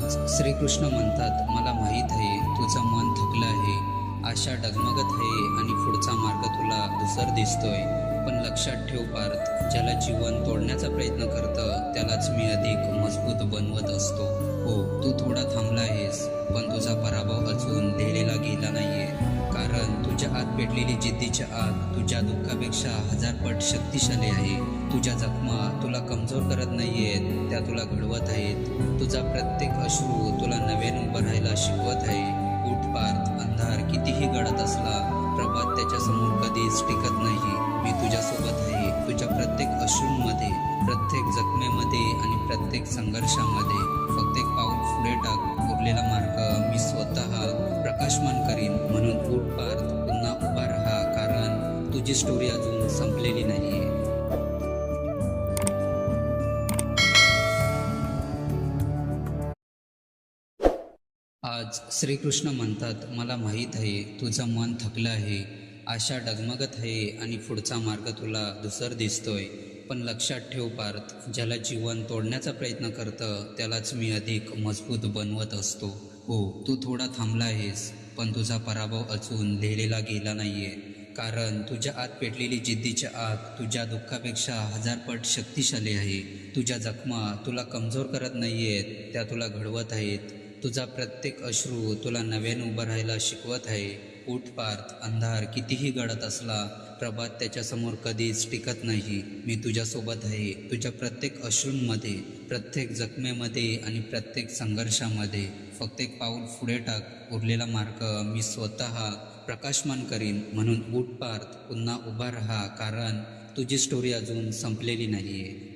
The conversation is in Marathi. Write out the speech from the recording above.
आज श्रीकृष्ण म्हणतात, मला माहीत आहे तुझं मन थकलं आहे, आशा डगमगत आहे आणि पुढचा मार्ग तुला धुसर दिसतोय. पण लक्षात ठेव पार्थ, ज्याला जीवन तोडण्याचा प्रयत्न करतं त्यालाच मी अधिक मजबूत बनवत असतो. हो, तू थोडा थांबला आहेस, पण तुझा पराभव अजून लिहिलेला गेला नाहीये. कारण तुझ्या आत पेटलेली जिद्दीची आग तुझ्या दुःखापेक्षा 1000 पट शक्तिशाली आहे. तुझ्या जखमा तुला कमजोर करत नाहीयेत, त्या तुला घडवत आहेत. तुझा प्रत्येक अश्रू तुला नव्याने उभं राहायला शिकवत आहे. उठ पार्थ, अंधार कितीही गडद असला, प्रभात त्याच्यासमोर कधीच टिकत नाही. मी तुझ्यासोबत आहे. तुझ्या प्रत्येक अश्रूंमध्ये, प्रत्येक जखमेमध्ये आणि प्रत्येक संघर्षामध्ये. फक्त एक पाऊल पुढे टाक, उरलेला मार्ग मी स्वतः प्रकाशमान करीन. म्हणून उठ पार्थ, पुन्हा उभा राहा, कारण तुझी स्टोरी अजून संपलेली नाहीये. आज श्रीकृष्ण म्हणतात, मला माहीत आहे तुझं मन थकलं आहे, आशा डगमगत आहे आणि पुढचा मार्ग तुला धुसर दिसतोय. पण लक्षात ठेव पार्थ, ज्याला जीवन तोडण्याचा प्रयत्न करतं त्यालाच मी अधिक मजबूत बनवत असतो. हो, तू थोडा थांबला आहेस, पण तुझा पराभव अजून लिहिलेला गेला नाहीये. कारण तुझ्या आत पेटलेली जिद्दीची आग तुझ्या दुःखापेक्षा 1000 पट शक्तिशाली आहे. तुझ्या जखमा तुला कमजोर करत नाहीयेत, त्या तुला घडवत आहेत. तुझा प्रत्येक अश्रू तुला नव्याने उभं राहायला शिकवत आहे. उठ पार्थ, अंधार कितीही गडद असला, प्रभात त्याच्यासमोर कधीच टिकत नाही. मी तुझ्यासोबत आहे. तुझ्या प्रत्येक अश्रूंमध्ये, प्रत्येक जखमेमध्ये आणि प्रत्येक संघर्षामध्ये. फक्त एक पाऊल पुढे टाक, उरलेला मार्ग मी स्वतः प्रकाशमान करीन. म्हणून उठ पार्थ, पुन्हा उभा राहा, कारण तुझी स्टोरी अजून संपलेली नाहीये.